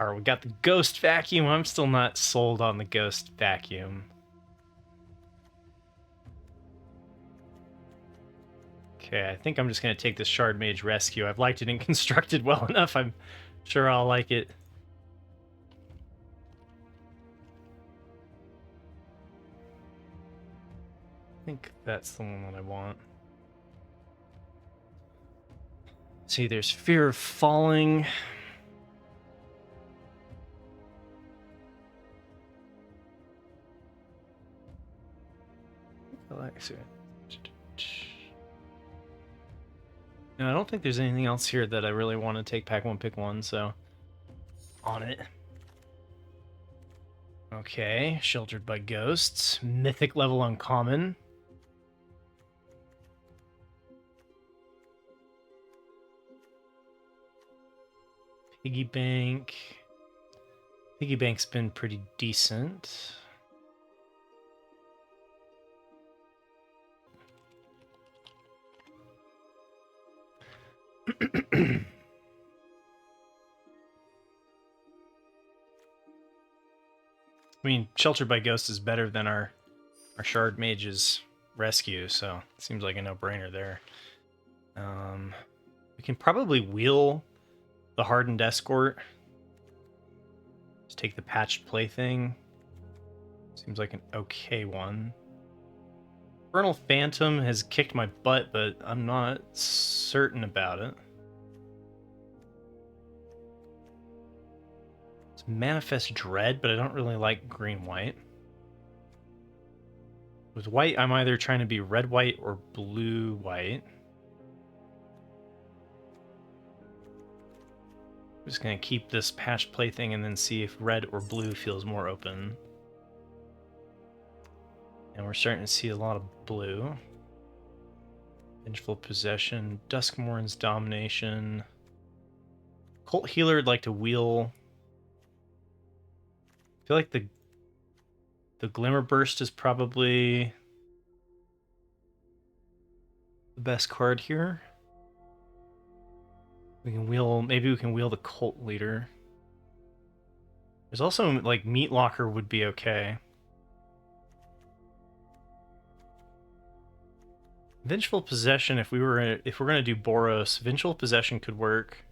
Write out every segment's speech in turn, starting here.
Alright, we got the Ghost Vacuum. I'm still not sold on the Ghost Vacuum. Okay, I think I'm just going to take this Shard Mage Rescue. I've liked it and constructed well enough. I'm sure I'll like it. I think that's the one that I want. See, there's Fear of Falling. No, I don't think there's anything else here that I really want to take pack one, pick one, so on it. Okay, Sheltered by Ghosts. Mythic level uncommon. Piggy Bank. Piggy Bank's been pretty decent. I mean, Sheltered by Ghost is better than our Shard Mage's Rescue, so it seems like a no-brainer there. We can probably wheel the Hardened Escort. Just take the Patched Plaything. Seems like an okay one. Infernal Phantom has kicked my butt, but I'm not certain about it. It's Manifest Dread, but I don't really like green-white. With white, I'm either trying to be red-white or blue-white. I'm just going to keep this Patched Plaything and then see if red or blue feels more open. And we're starting to see a lot of blue. Vengeful Possession, Duskmourn's Domination. Cult Healer would like to wheel. I feel like the Glimmer Burst is probably the best card here. We can wheel, maybe we can wheel the Cult Leader. There's also, like, Meat Locker would be okay. Vengeful Possession, if we're gonna do Boros, Vengeful Possession could work.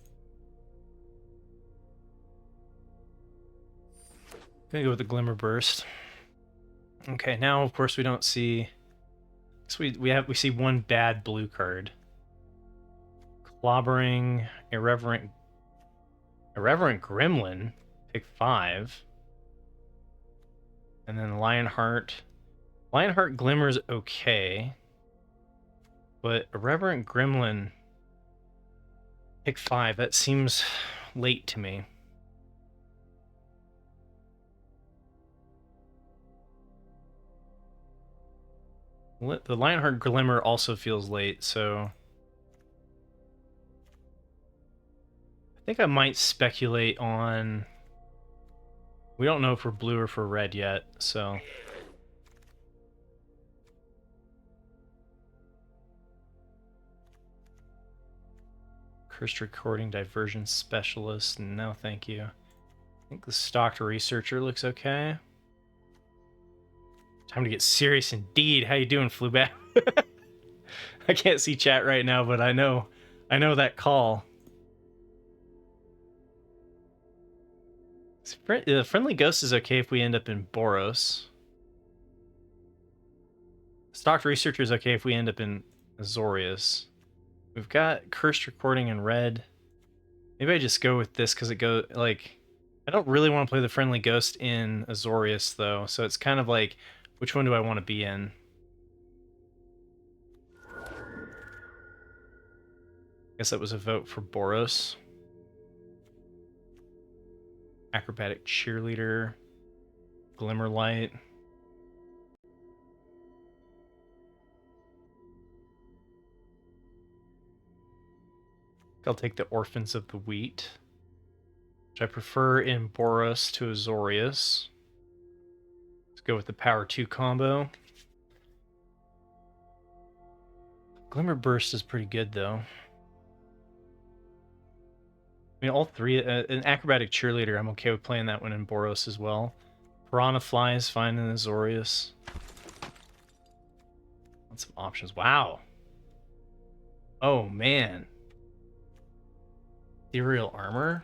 Gonna go with the Glimmer Burst. Okay, now of course we don't see. So we see one bad blue card. Clobbering, Irreverent Gremlin, pick 5. And then Lionheart. Lionheart Glimmer's okay. But Irreverent Gremlin, pick 5, that seems late to me. The Lionheart Glimmer also feels late, so I think I might speculate on. We don't know if we're blue or for red yet, so. Cursed Recording Diversion Specialist, no thank you. I think the Stocked Researcher looks okay. Time to get serious indeed. How you doing, Flubat? I can't see chat right now, but I know that call. Friendly Ghost is okay if we end up in Boros. Stocked Researcher is okay if we end up in Azorius. We've got Cursed Recording in red. Maybe I just go with this because it goes, like, I don't really want to play the Friendly Ghost in Azorius, though, so it's kind of like, which one do I want to be in? Guess that was a vote for Boros. Acrobatic Cheerleader. Glimmerlight. I'll take the Orphans of the Wheat, which I prefer in Boros to Azorius. Let's go with the Power 2 combo. Glimmer Burst is pretty good, though. I mean, all three. An acrobatic cheerleader, I'm okay with playing that one in Boros as well. Piranha Fly is fine in Azorius. Some options. Wow. Oh man. Ethereal armor.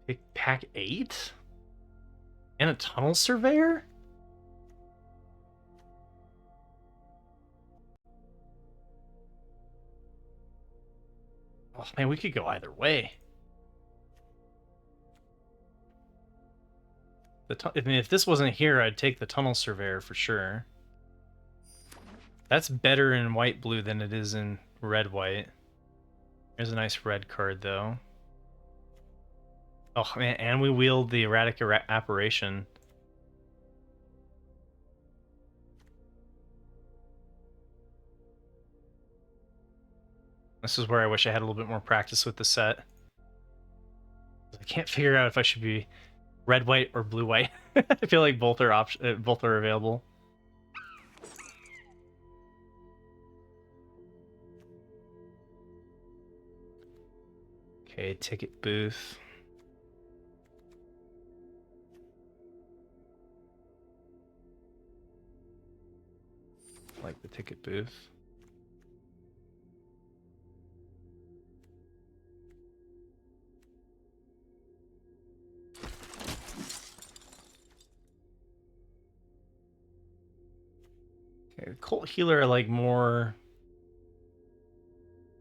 Pick pack 8? And a tunnel surveyor? Oh man, we could go either way. I mean, if this wasn't here, I'd take the tunnel surveyor for sure. That's better in white blue than it is in red white. There's a nice red card though. Oh man, and we wield the erratic apparition. This is where I wish I had a little bit more practice with the set. I can't figure out if I should be red white or blue white. I feel like both are available. Okay, ticket booth. Like the ticket booth. Okay, Cult Healer I like more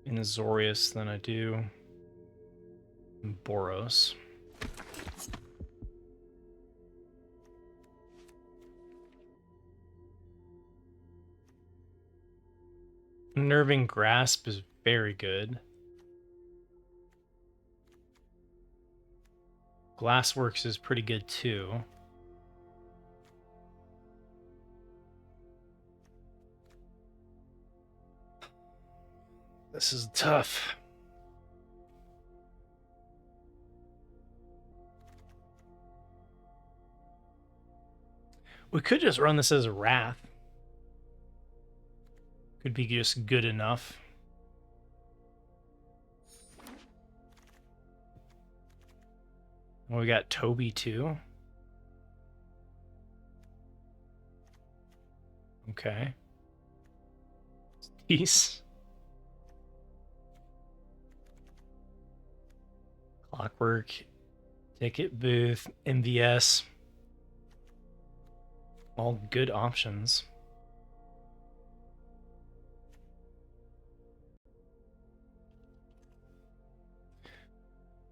in Azorius than I do in Boros. Nerving Grasp is very good. Glassworks is pretty good too. This is tough. We could just run this as a Wrath. Could be just good enough. Well, we got Toby too. Okay. Peace. Clockwork. Ticket booth. MVS. All good options.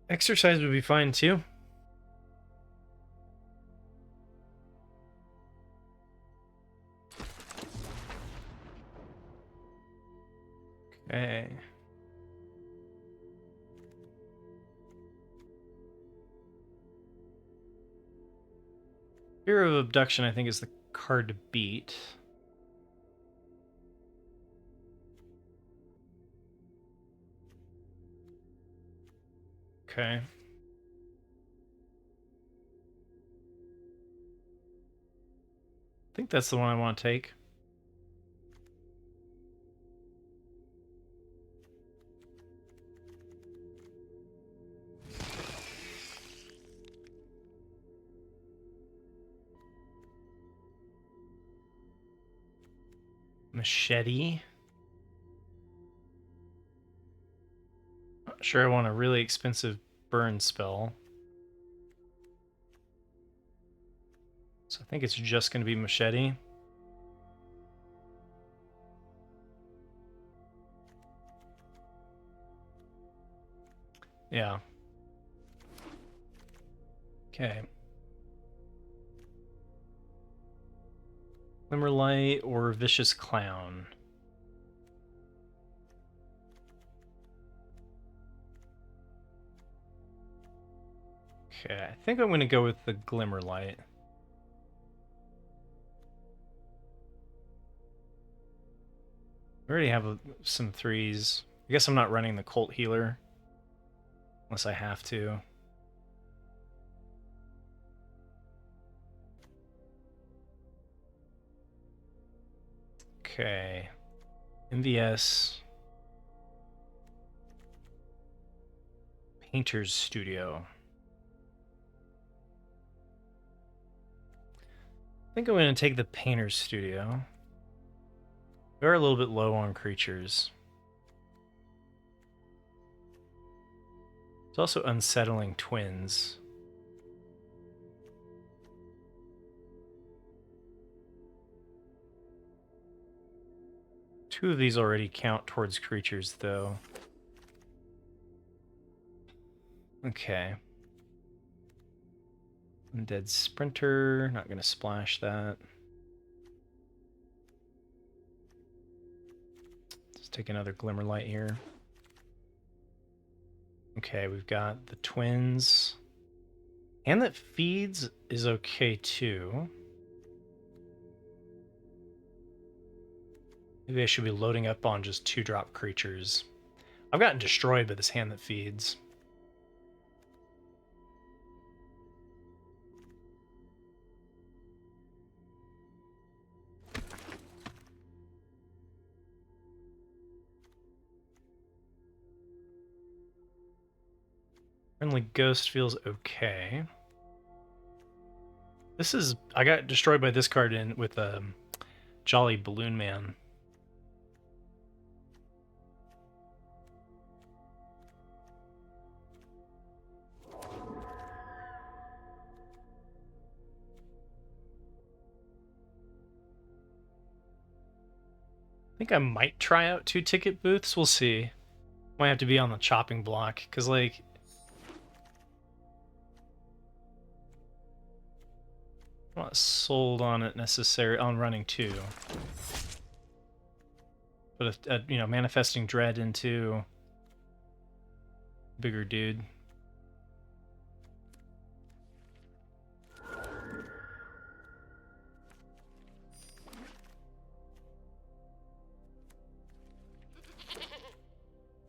Exercise would be fine too. Okay. Fear of Abduction, I think, is the card to beat. Okay. I think that's the one I want to take. Machete. Not sure I want a really expensive burn spell. So I think it's just going to be Machete. Yeah. Okay. Glimmerlight or Vicious Clown? Okay, I think I'm going to go with the Glimmerlight. I already have some threes. I guess I'm not running the Cult Healer. Unless I have to. Okay. MVS. Painter's Studio. I think I'm going to take the Painter's Studio. We're a little bit low on creatures. It's also Unsettling Twins. Two of these already count towards creatures, though. Okay. Undead Sprinter, not going to splash that. Let's take another Glimmerlight here. Okay, we've got the twins. Hand that feeds is okay too. Maybe I should be loading up on just 2-drop creatures. I've gotten destroyed by this hand that feeds. Friendly Ghost feels okay. This is... I got destroyed by this card in with Jolly Balloon Man. I think I might try out 2 ticket booths. We'll see. Might have to be on the chopping block, because, like... I'm not sold on it necessarily, on running 2. But, you know, manifesting dread into bigger dude.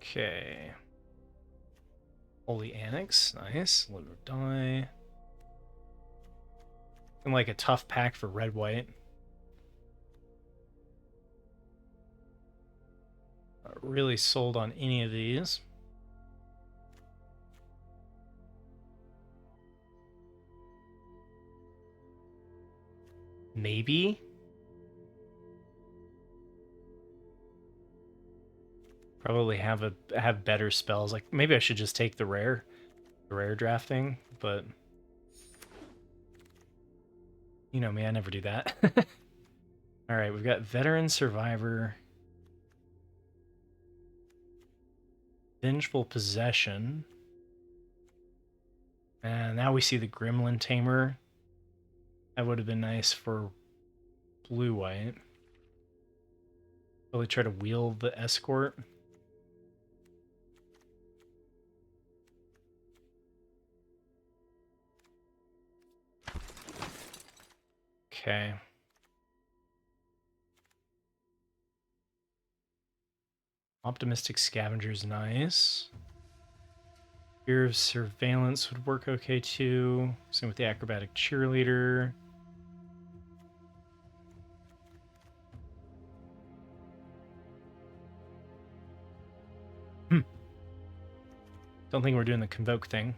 Okay. Holy Annex, nice. Let her die. And like a tough pack for red-white. Not really sold on any of these. Maybe. Probably have better spells. Like maybe I should just take the rare drafting, but you know me, I never do that. All right, we've got Veteran Survivor, Vengeful Possession, and now we see the Gremlin Tamer. That would have been nice for blue-white. Really try to wheel the Escort. Okay. Optimistic Scavenger's nice. Fear of Surveillance would work okay too. Same with the Acrobatic Cheerleader. Don't think we're doing the Convoke thing.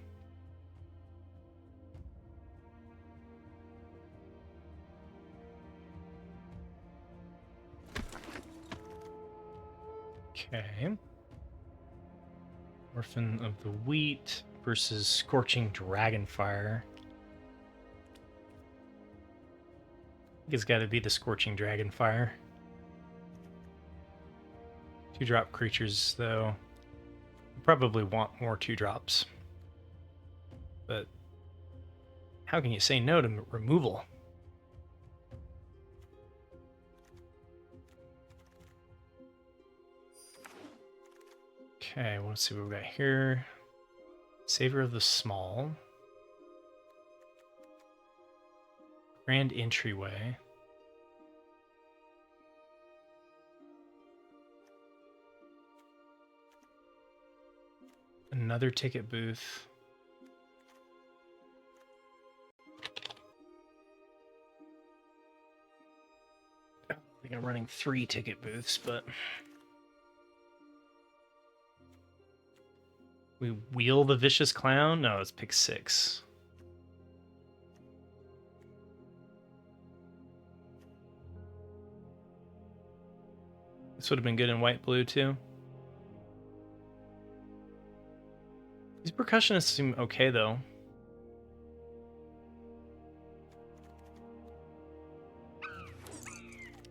Okay. Orphan of the Wheat versus Scorching Dragonfire. I think it's got to be the Scorching Dragonfire. 2-drop creatures, though. Probably want more 2-drops. But how can you say no to removal? Okay, let's see what we got here. Savor of the Small. Grand Entryway. Another ticket booth. I think I'm running 3 ticket booths, but We wheel the Vicious Clown? No, it's pick 6. This would have been good in white-blue, too. These percussionists seem okay, though.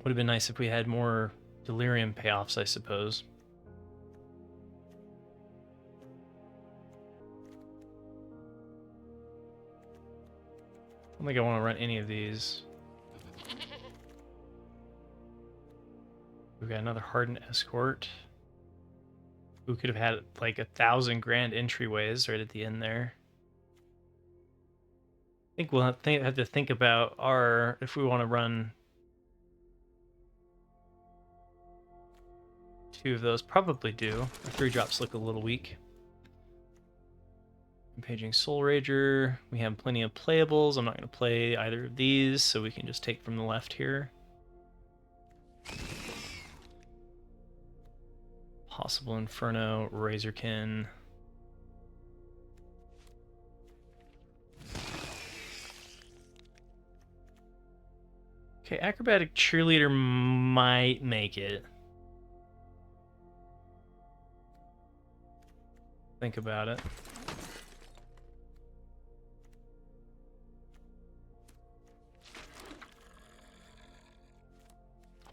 Would have been nice if we had more delirium payoffs, I suppose. I don't think I want to run any of these. We've got another Hardened Escort. We could have had like 1,000 grand entryways right at the end there. I think we'll have to think about if we want to run 2 of those. Probably do. Our 3 drops look a little weak. Paging Soul Rager. We have plenty of playables. I'm not going to play either of these, so we can just take from the left here. Possible Inferno, Razorkin. Okay, Acrobatic Cheerleader might make it. Think about it.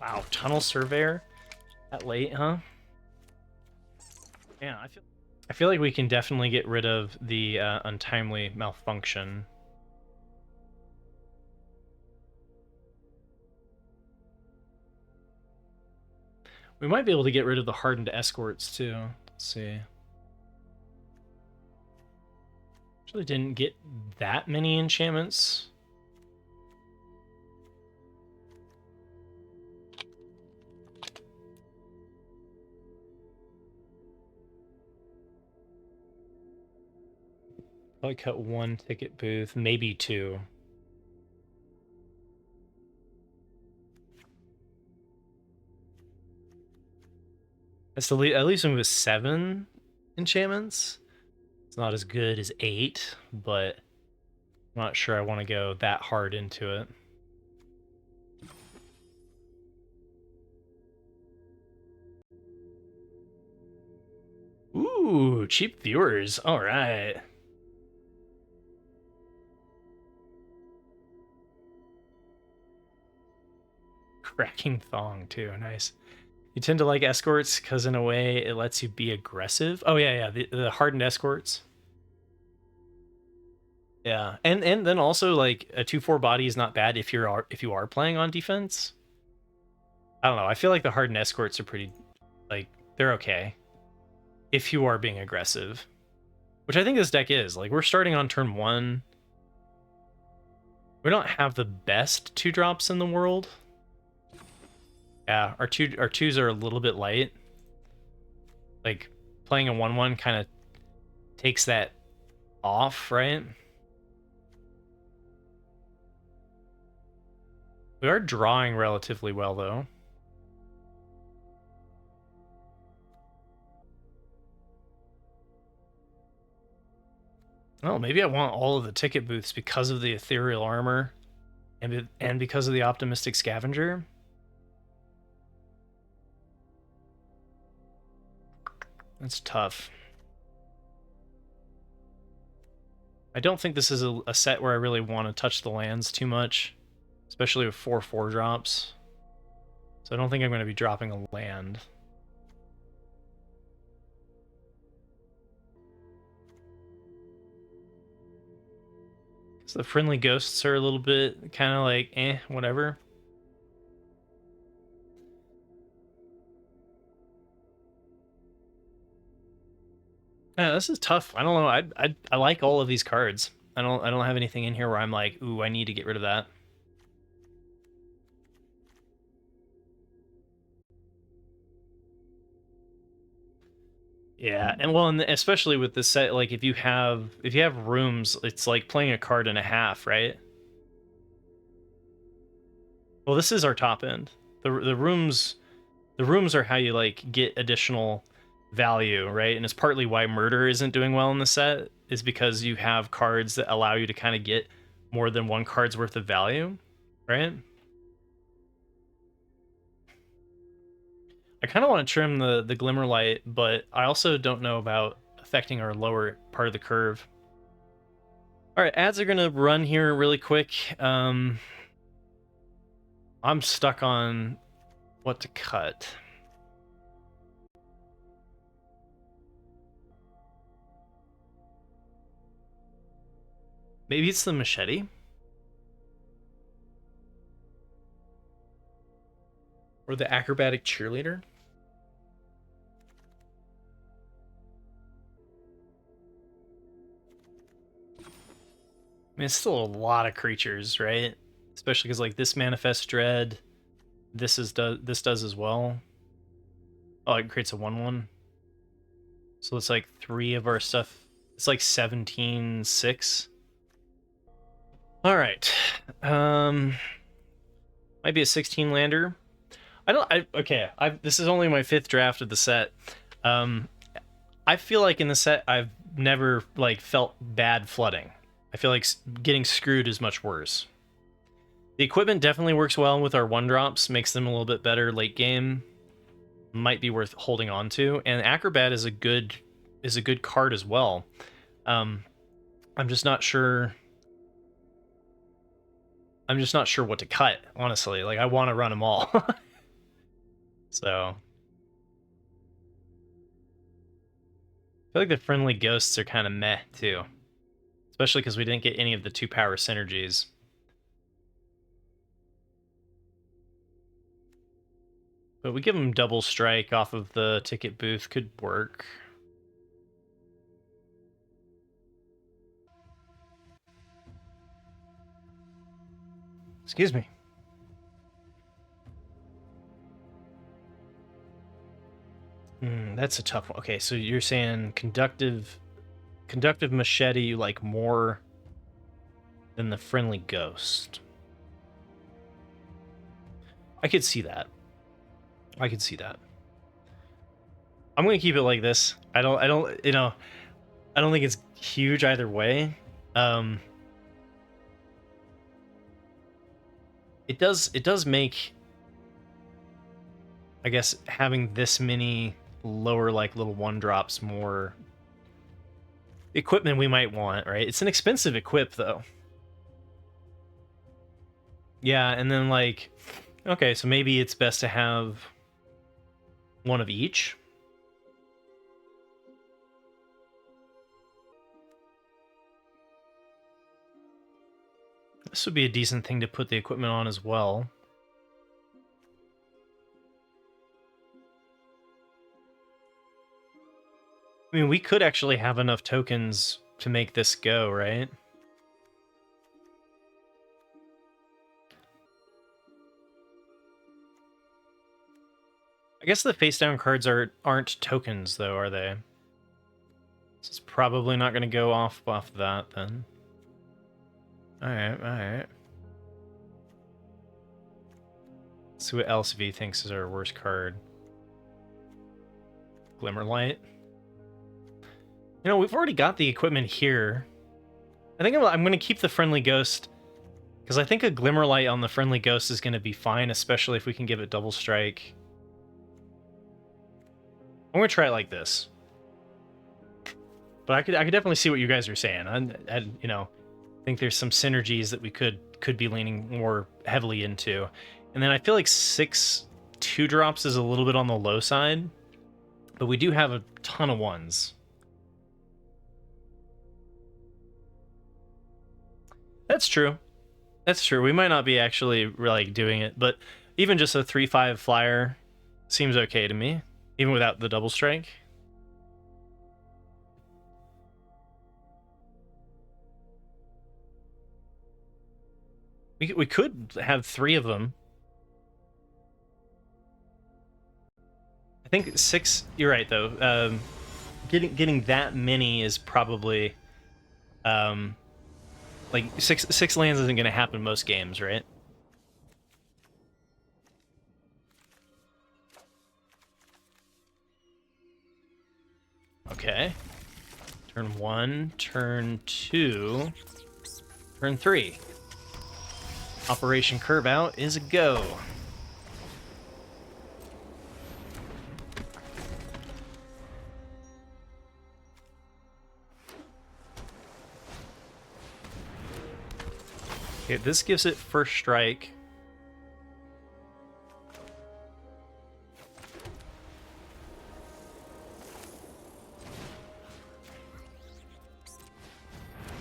Wow, Tunnel Surveyor? That late, huh? Yeah, I feel like we can definitely get rid of the Untimely Malfunction. We might be able to get rid of the Hardened Escorts, too. Let's see. Actually didn't get that many enchantments. Probably cut 1 ticket booth, maybe 2. That's at least move with 7 enchantments. It's not as good as 8, but I'm not sure I want to go that hard into it. Ooh, cheap viewers. All right. Cracking Thong, too. Nice. You tend to like escorts because in a way it lets you be aggressive. Oh yeah, the Hardened Escorts. Yeah, and then also like a 2/4 body is not bad if you are playing on defense. I don't know. I feel like the Hardened Escorts are pretty, like, they're okay if you are being aggressive, which I think this deck is. Like, we're starting on turn 1. We don't have the best 2-drops in the world. Yeah, our twos are a little bit light. Like, playing a 1/1 kind of takes that off, right? We are drawing relatively well, though. Oh, maybe I want all of the ticket booths because of the Ethereal Armor and because of the Optimistic Scavenger. That's tough. I don't think this is a set where I really want to touch the lands too much, especially with 4/4 drops. So I don't think I'm going to be dropping a land. So the Friendly Ghosts are a little bit kind of like, whatever. Yeah, this is tough. I don't know. I like all of these cards. I don't have anything in here where I'm like, ooh, I need to get rid of that. Yeah, and especially with this set, like if you have rooms, it's like playing a card and a half, right? Well, this is our top end. The rooms are how you like get additional value, right? And it's partly why Murder isn't doing well in the set, is because you have cards that allow you to kind of get more than one card's worth of value, right? I kind of want to trim the Glimmerlight, but I also don't know about affecting our lower part of the curve. All right, ads are going to run here really quick. I'm stuck on what to cut. Maybe it's the machete? Or the acrobatic cheerleader? I mean, it's still a lot of creatures, right? Especially because like this manifests dread. This does as well. Oh, it creates a 1/1. So it's like 3 of our stuff. It's like 17/6. All right. Might be a 16 lander. This is only my 5th draft of the set. I feel like in the set I've never like felt bad flooding. I feel like getting screwed is much worse. The equipment definitely works well with our 1-drops, makes them a little bit better late game. Might be worth holding on to, and Acrobat is a good card as well. I'm just not sure. I'm just not sure what to cut, honestly. Like I want to run them all. So I feel like the friendly ghosts are kind of meh too, especially because we didn't get any of the 2-power synergies. But we give them double strike off of the ticket booth, could work. Excuse me. That's a tough one. Okay, so you're saying conductive machete you like more than the friendly ghost. I could see that. I could see that. I'm gonna keep it like this. I don't think it's huge either way. It does make, I guess, having this many lower like little 1-drops more equipment we might want, right? It's an expensive equip though. Yeah, and then like, okay, so maybe it's best to have one of each. This would be a decent thing to put the equipment on as well. I mean, we could actually have enough tokens to make this go, right? I guess the face down cards aren't tokens though, are they? This is probably not going to go off that then. All right. Let's see what else V thinks is our worst card. Glimmerlight. You know, we've already got the equipment here. I think I'm going to keep the friendly ghost, because I think a Glimmerlight on the friendly ghost is going to be fine, especially if we can give it double strike. I'm going to try it like this. But I could definitely see what you guys are saying. I you know, think there's some synergies that we could be leaning more heavily into. And then I feel like 6 2-drops is a little bit on the low side, but we do have a ton of 1s. That's true. That's true. We might not be actually like doing it, but even just a 3/5 flyer seems okay to me, even without the double strike. We could have 3 of them. I think 6. You're right though. Getting that many is probably like 6 lands isn't going to happen most games, right? Okay. Turn 1, turn 2, turn 3. Operation Curve Out is a go. Okay, this gives it first strike.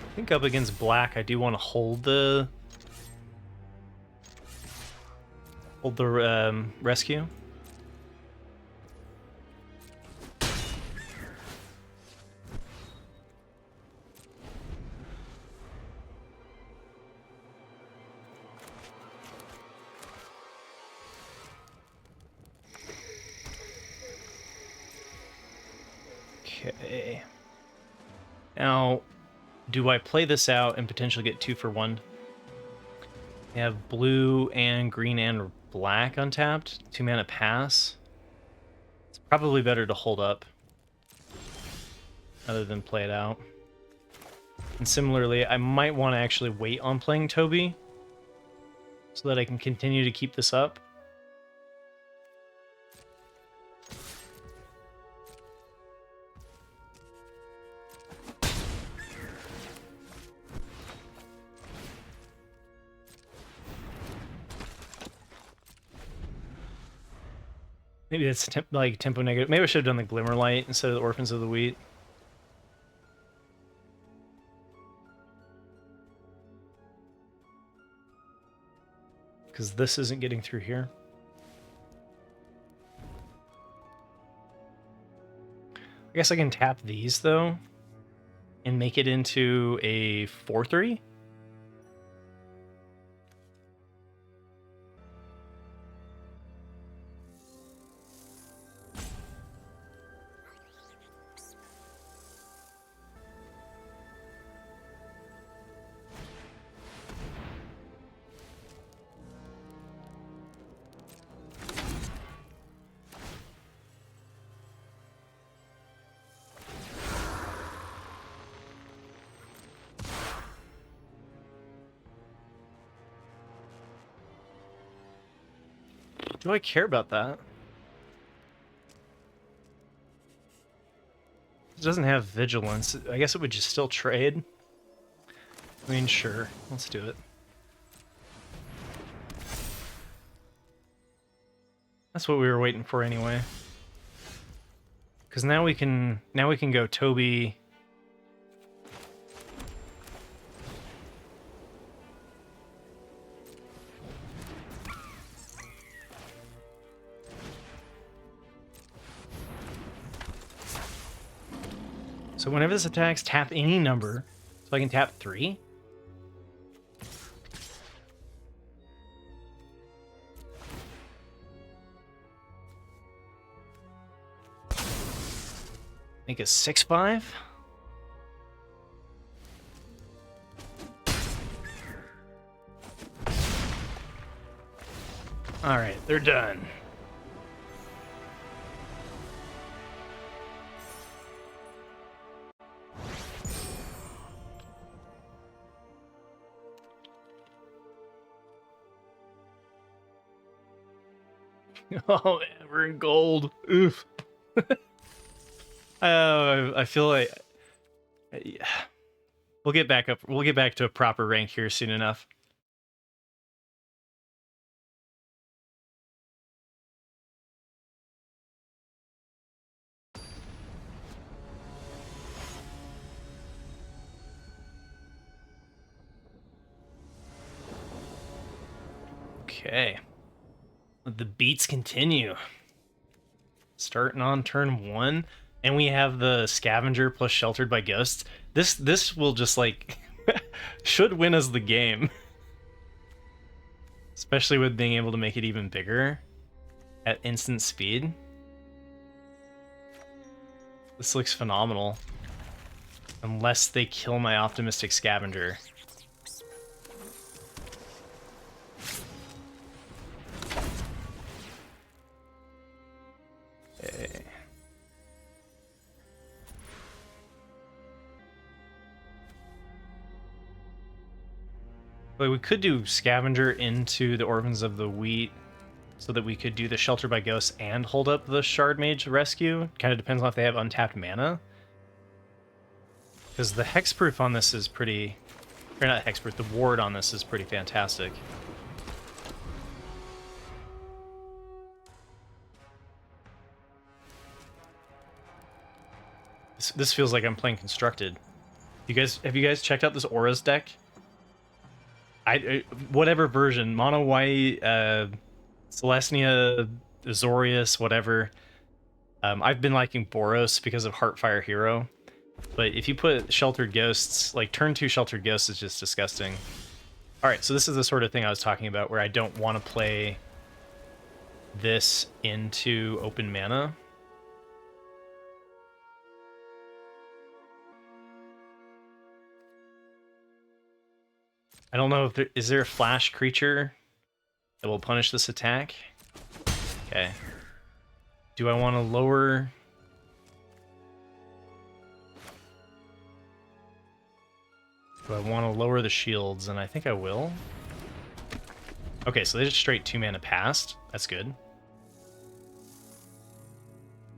I think up against black, I do want to hold the rescue. Okay. Now, do I play this out and potentially get 2 for 1? I have blue and green and black untapped. 2 mana pass. It's probably better to hold up rather than play it out. And similarly, I might want to actually wait on playing Toby so that I can continue to keep this up. Maybe that's like tempo negative. Maybe I should have done the Glimmerlight instead of the Orphans of the Wheat. Because this isn't getting through here. I guess I can tap these, though, and make it into a 4/3. Do I care about that? It doesn't have vigilance. I guess it would just still trade. I mean, sure. Let's do it. That's what we were waiting for anyway. Because now we can go Toby. So whenever this attacks, tap any number. So I can tap 3. Make a 6/5. All right, they're done. Oh, man, we're in gold. Oof. I feel like we'll get back up. We'll get back to a proper rank here soon enough. Okay. The beats continue. Starting on turn 1, and we have the Scavenger plus Sheltered by Ghosts. This will just like should win us the game. Especially with being able to make it even bigger at instant speed. This looks phenomenal. Unless they kill my Optimistic Scavenger. Okay. Like, we could do Scavenger into the Orphans of the Wheat so that we could do the Shelter by Ghosts and hold up the Shard Mage Rescue. Kind of depends on if they have untapped mana. Because the Hexproof on this is pretty... Or not Hexproof, the Ward on this is pretty fantastic. This feels like I'm playing Constructed. Have you guys checked out this Auras deck? Whatever version, mono white, Celestia, Azorius, whatever. I've been liking Boros because of Heartfire Hero, but if you put Sheltered Ghosts, like turn 2 Sheltered Ghosts is just disgusting. All right, so this is the sort of thing I was talking about where I don't want to play this into open mana. I don't know if is there a flash creature that will punish this attack? Okay. Do I want to lower... Do I want to lower the shields? And I think I will. Okay, so they just straight 2 mana past. That's good.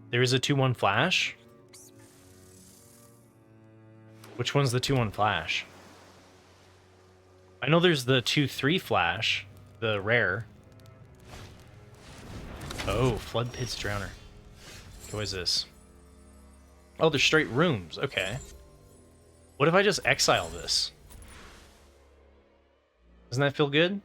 There is a 2/1 flash. Which one's the 2/1 flash? I know there's the 2/3 flash, the rare. Oh, Flood Pit's Drowner. What is this? Oh, they're straight rooms. Okay. What if I just exile this? Doesn't that feel good?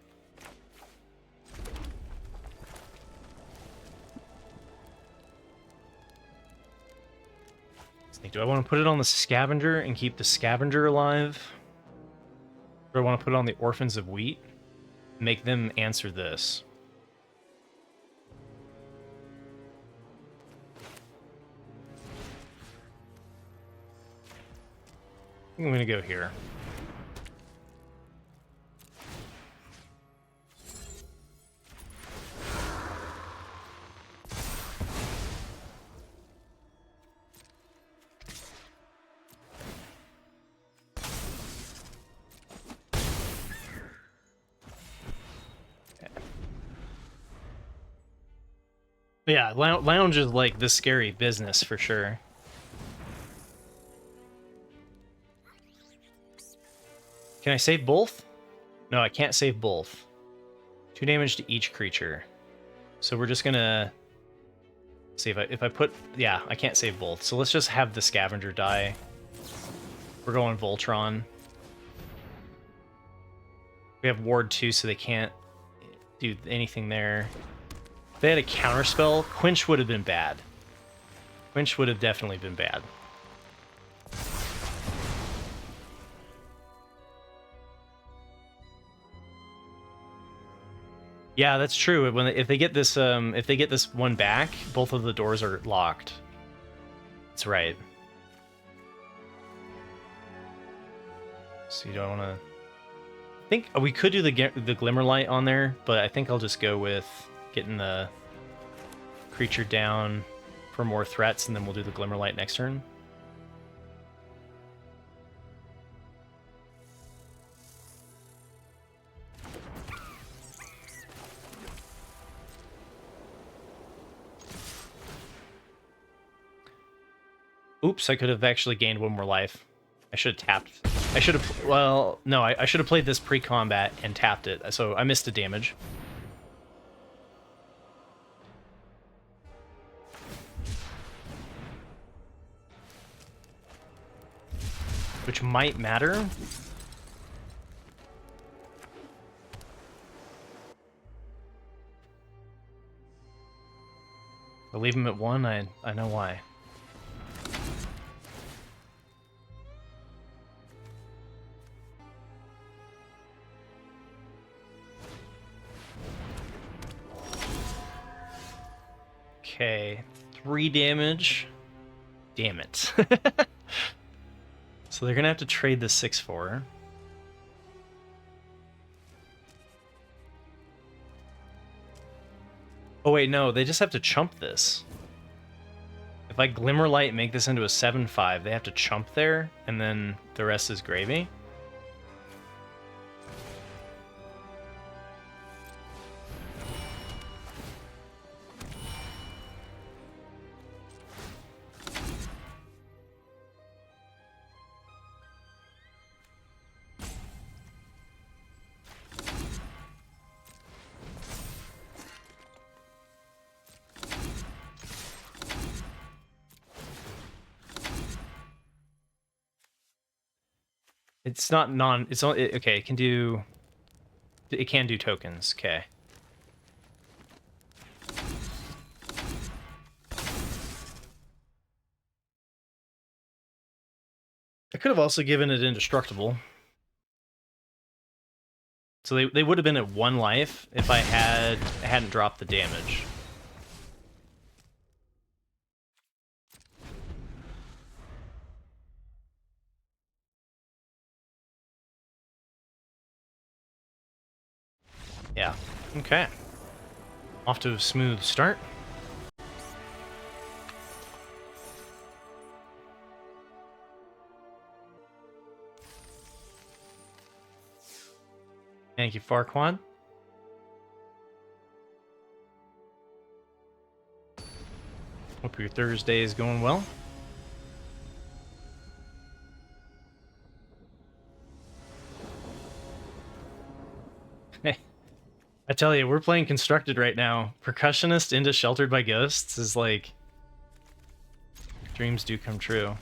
Let's think, do I want to put it on the Scavenger and keep the Scavenger alive? Or do I want to put it on the Orphans of Wheat? Make them answer this. I think I'm going to go here. Yeah, lounge is like the scary business for sure. Can I save both? No, I can't save both. 2 damage to each creature. So we're just gonna see if I put... Yeah, I can't save both. So let's just have the Scavenger die. We're going Voltron. We have Ward 2, so they can't do anything there. If they had a counterspell, Quench would have been bad. Quench would have definitely been bad. Yeah, that's true. If they get this one back, both of the doors are locked. That's right. So do I want to? I think we could do the Glimmerlight on there, but I think I'll just go with getting the creature down for more threats, and then we'll do the Glimmerlight next turn. Oops, I could have actually gained 1 more life. I should have tapped. I should have... Well, no, I should have played this pre-combat and tapped it, so I missed a damage. Which might matter. I'll leave him at 1, I know why. Okay, 3 damage. Damn it. So they're gonna have to trade the 6/4. Oh wait, no, they just have to chump this. If I Glimmerlight and make this into a 7/5, they have to chump there, and then the rest is gravy. It's not non. It's only okay. It can do. It can do tokens. Okay. I could have also given it indestructible. So they would have been at 1 life if I hadn't dropped the damage. Yeah. Okay. Off to a smooth start. Thank you, Farquaad. Hope your Thursday is going well. Hey, I tell you, we're playing Constructed right now. Percussionist into Sheltered by Ghosts is like... dreams do come true.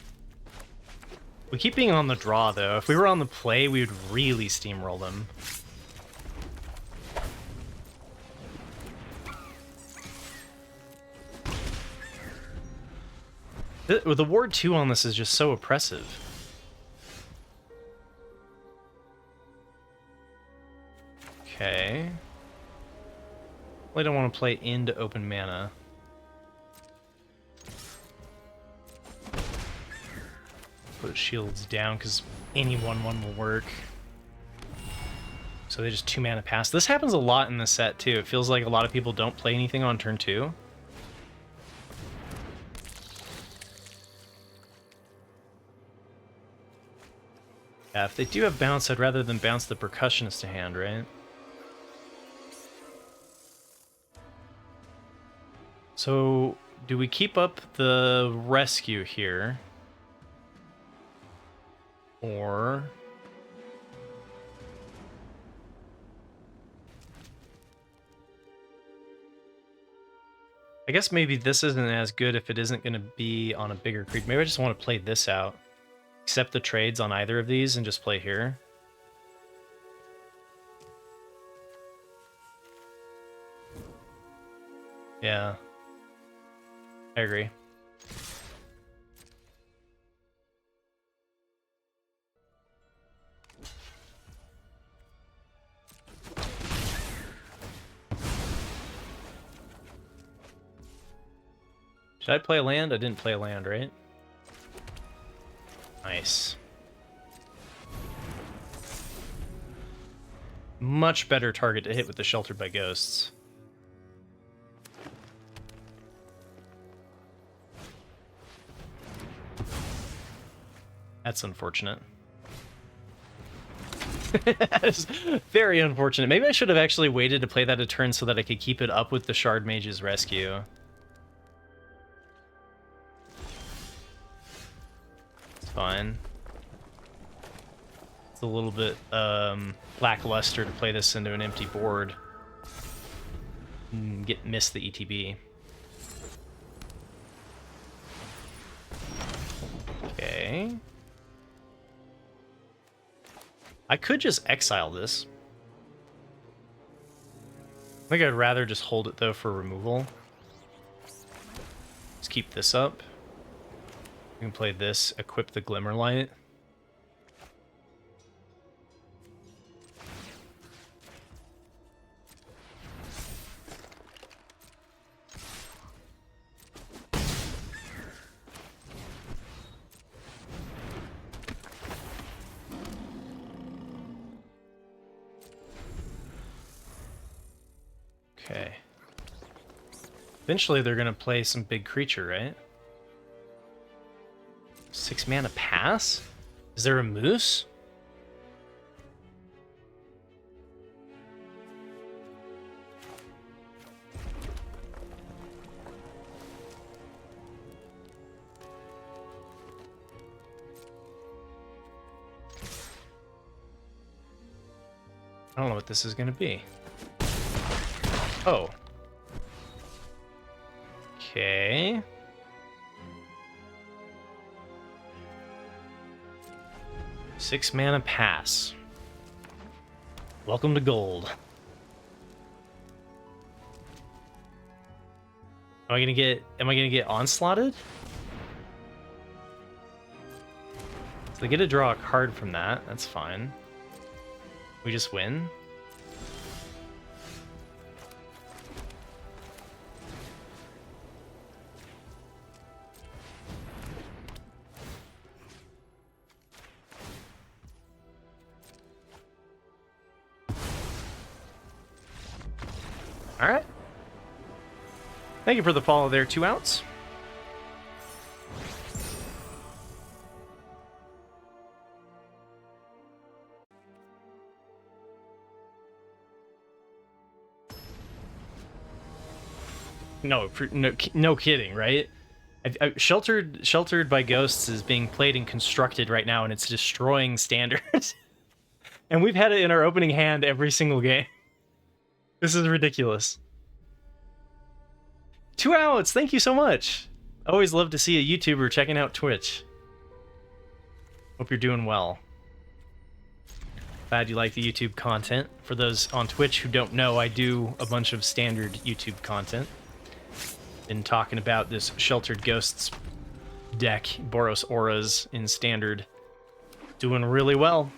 We keep being on the draw, though. If we were on the play, we would really steamroll them. The Ward 2 on this is just so oppressive. Okay. I don't want to play into open mana. Put shields down because any 1/1 will work. So they just 2 mana pass. This happens a lot in the set too. It feels like a lot of people don't play anything on turn 2. Yeah, if they do have bounce, I'd rather than bounce the Percussionist to hand, right? So, do we keep up the rescue here? Or... I guess maybe this isn't as good if it isn't going to be on a bigger creature. Maybe I just want to play this out. Accept the trades on either of these and just play here. Yeah. I agree. Did I play a land? I didn't play a land, right? Nice. Much better target to hit with the Sheltered by Ghosts. That's unfortunate. That's very unfortunate. Maybe I should have actually waited to play that a turn so that I could keep it up with the Shard Mage's rescue. It's fine. It's a little bit lackluster to play this into an empty board. Miss the ETB. Okay. I could just exile this. I think I'd rather just hold it, though, for removal. Let's keep this up. We can play this, equip the Glimmerlight. Okay. Eventually they're going to play some big creature, right? 6 mana pass? Is there a moose? I don't know what this is going to be. Oh. Okay. 6 mana pass. Welcome to gold. Am I gonna get onslaughted? So they get to draw a card from that. That's fine. We just win. All right. Thank you for the follow there, 2 outs. No kidding, right? Sheltered by Ghosts is being played and constructed right now, and it's destroying standards. And we've had it in our opening hand every single game. This is ridiculous. 2 outs, thank you so much. Always love to see a YouTuber checking out Twitch. Hope you're doing well. Glad you like the YouTube content. For those on Twitch who don't know, I do a bunch of standard YouTube content. Been talking about this Sheltered Ghosts deck, Boros Auras in standard. Doing really well.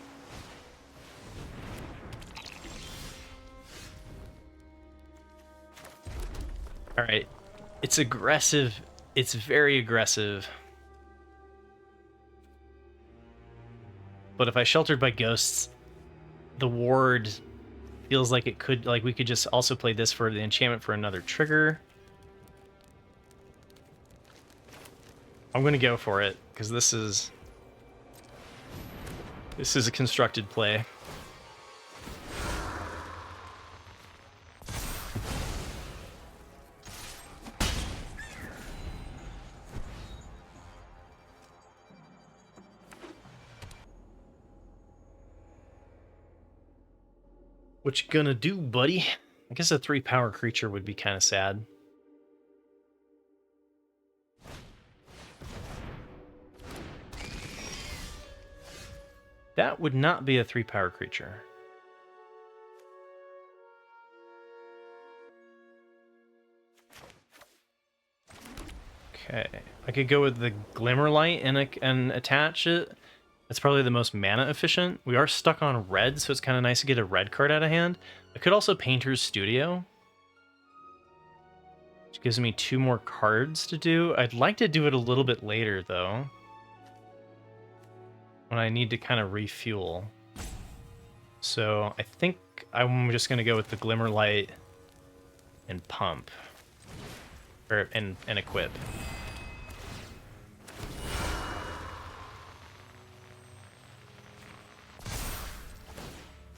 Alright. It's aggressive. It's very aggressive. But if I Sheltered by Ghosts, the ward feels like it could, like we could just also play this for the enchantment for another trigger. I'm gonna go for it, because this is a constructed play. What you gonna do, buddy? I guess a 3-power creature would be kind of sad. That would not be a 3-power creature. Okay, I could go with the Glimmerlight and attach it. That's probably the most mana efficient. We are stuck on red, so it's kind of nice to get a red card out of hand. I could also Painter's Studio, which gives me 2 more cards to do. I'd like to do it a little bit later, though, when I need to kind of refuel. So I think I'm just going to go with the Glimmerlight and pump, or and equip.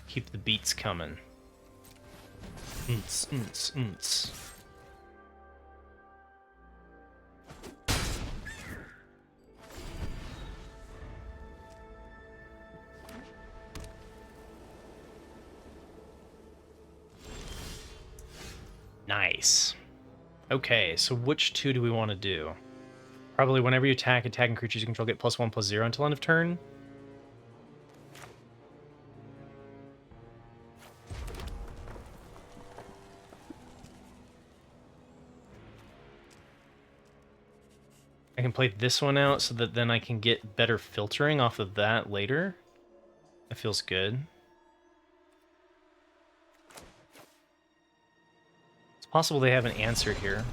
Keep the beats coming. Nice. Okay, so which 2 do we want to do? Probably whenever you attack, attacking creatures you control get +1/+0 until end of turn. I can play this one out so that then I can get better filtering off of that later. That feels good. It's possible they haven't answered here.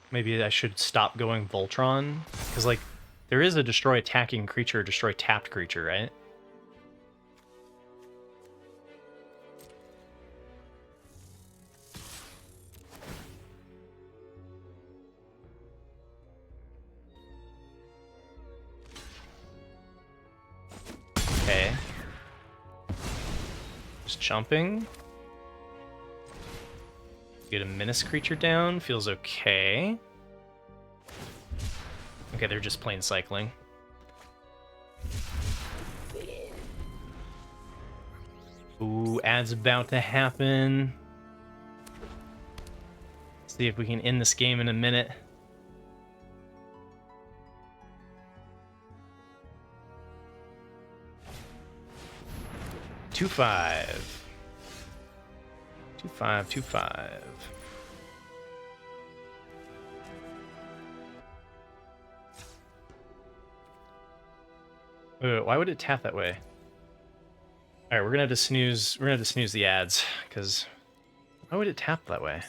Maybe I should stop going Voltron, because like there is a destroy attacking creature, destroy tapped creature, right? Okay. Just jumping. Get a menace creature down, feels okay. Okay, they're just plain cycling. Ooh, ad's about to happen. See if we can end this game in a minute. Two five. 2-5, 2-5. Wait, why would it tap that way? All right, we're gonna have to snooze. We're gonna have to snooze the ads because why would it tap that way?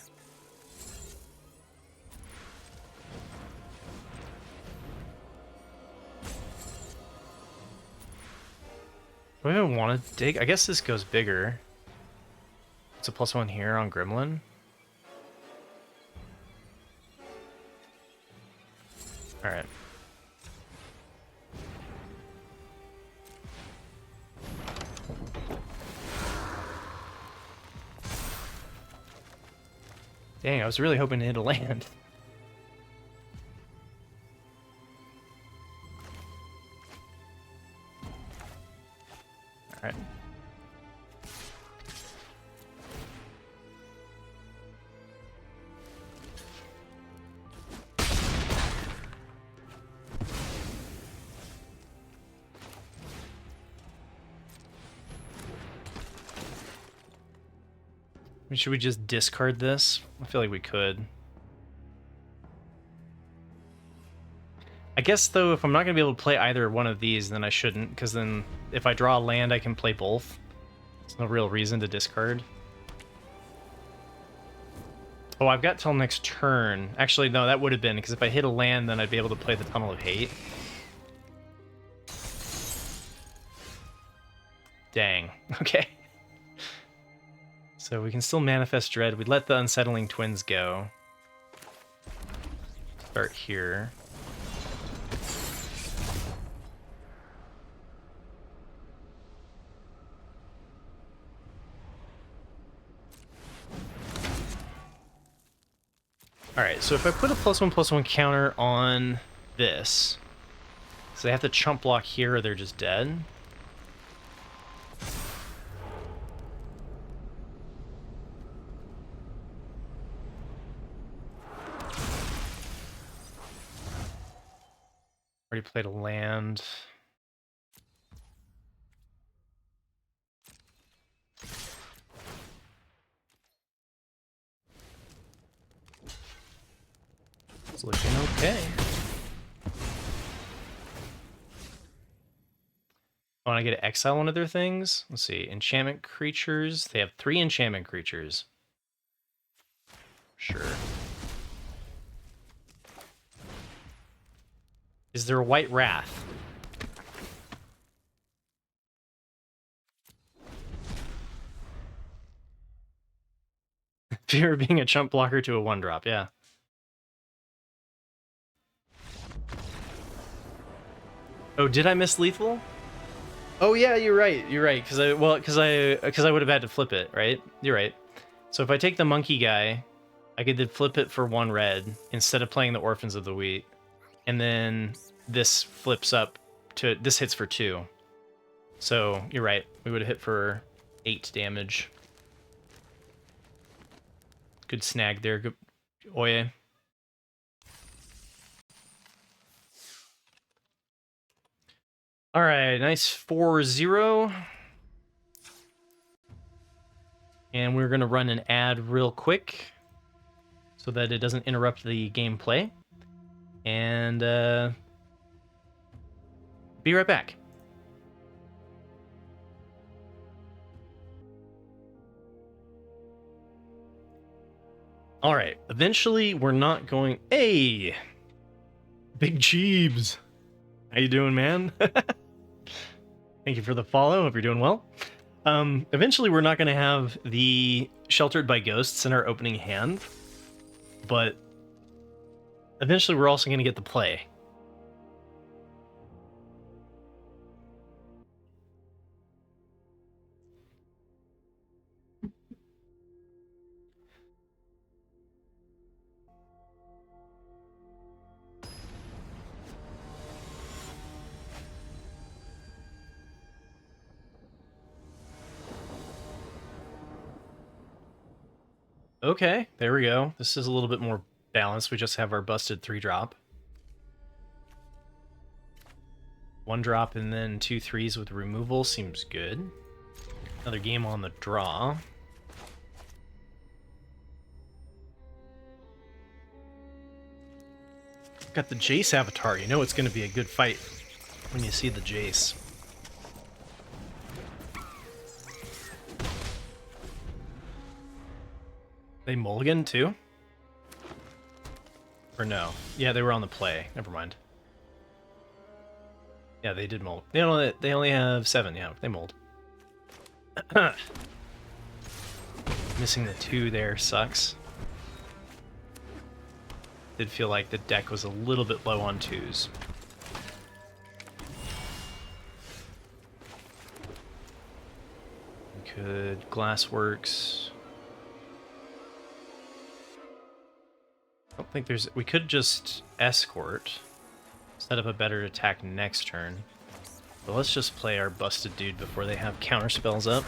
Do I even want to dig? I guess this goes bigger. It's a +1 here on Gremlin. All right. Dang, I was really hoping to hit a land. All right. Should we just discard this? I feel like we could. I guess, though, if I'm not going to be able to play either one of these, then I shouldn't, because then if I draw a land, I can play both. There's no real reason to discard. Oh, I've got till next turn. Actually, no, that would have been, because if I hit a land, then I'd be able to play the Tunnel of Hate. Dang. Okay. So we can still Manifest Dread. We'd let the Unsettling Twins go. Start here. Alright, so if I put a +1/+1 counter on this, so they have to chump block here or they're just dead. Already played a land. It's looking okay. Want to get to exile one of their things? Let's see. Enchantment creatures. They have 3 enchantment creatures. Sure. Is there a White Wrath? Fear of being a chump blocker to a 1-drop, yeah. Oh, did I miss lethal? Oh yeah, you're right. You're right. Because I would have had to flip it, right? You're right. So if I take the monkey guy, I could then flip it for 1 red instead of playing the Orphans of the Wheat, and then this flips up to this hits for 2. So you're right. We would have hit for 8 damage. Good snag there. Good Oye. All right, nice 4-0. And we're going to run an ad real quick so that it doesn't interrupt the gameplay. And be right back. All right, eventually we're not going... Hey! Big Jeebs. How you doing, man? Thank you for the follow. Hope you're doing well. Eventually we're not going to have the Sheltered by Ghosts in our opening hand, but eventually we're also going to get the play. Okay, there we go. This is a little bit more balanced. We just have our busted 3-drop. 1-drop and then 2 3s with removal seems good. Another game on the draw. Got the Jace avatar. You know it's going to be a good fight when you see the Jace. They mulligan too? Or no? Yeah, they were on the play. Never mind. Yeah, they did mold. They only have 7. Yeah, they mold. Missing the 2 there sucks. Did feel like the deck was a little bit low on 2s. We could Glassworks. I don't think there's... We could just escort. Set up a better attack next turn. But let's just play our busted dude before they have counter spells up.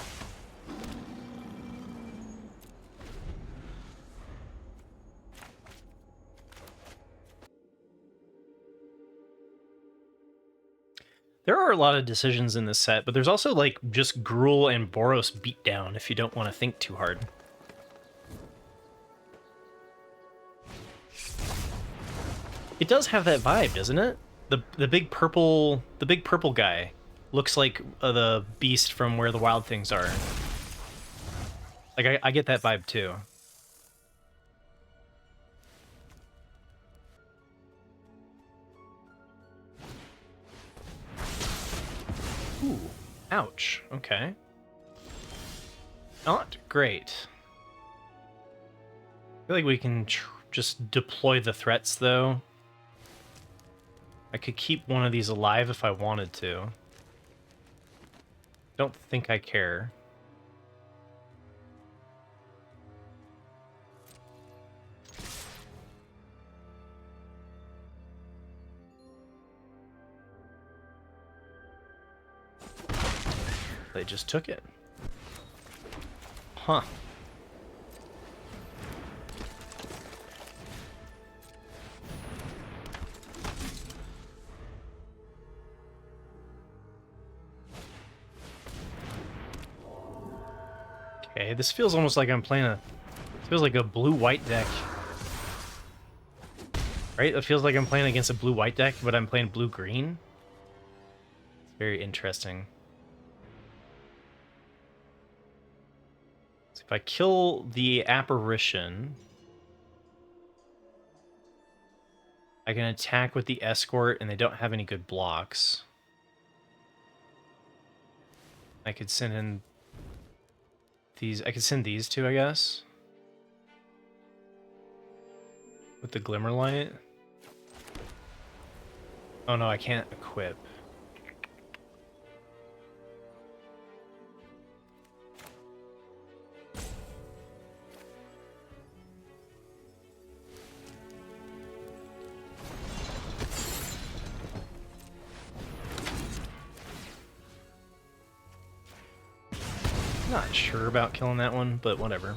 There are a lot of decisions in this set, but there's also like just Gruul and Boros beatdown if you don't want to think too hard. It does have that vibe, doesn't it? The big purple guy looks like the beast from Where the Wild Things Are. Like I get that vibe too. Ooh, ouch. Okay. Not great. I feel like we can just deploy the threats though. I could keep one of these alive if I wanted to. Don't think I care. They just took it. Huh. Okay, this feels almost like I'm playing a... It feels like a blue-white deck. Right? It feels like I'm playing against a blue-white deck, but I'm playing blue-green. It's very interesting. So if I kill the Apparition, I can attack with the Escort, and they don't have any good blocks. I could send in these. I could send these two, I guess. With the Glimmerlight. Oh no, I can't equip. Not sure about killing that one, but whatever.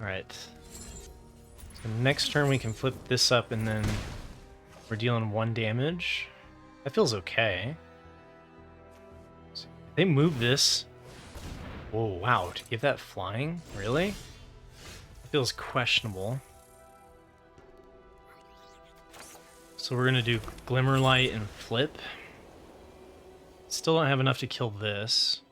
Alright. So next turn we can flip this up and then we're dealing 1 damage. That feels okay. So if they move this... Whoa, wow, to give that flying? Really? That feels questionable. So we're gonna do Glimmerlight and flip. Still don't have enough to kill this.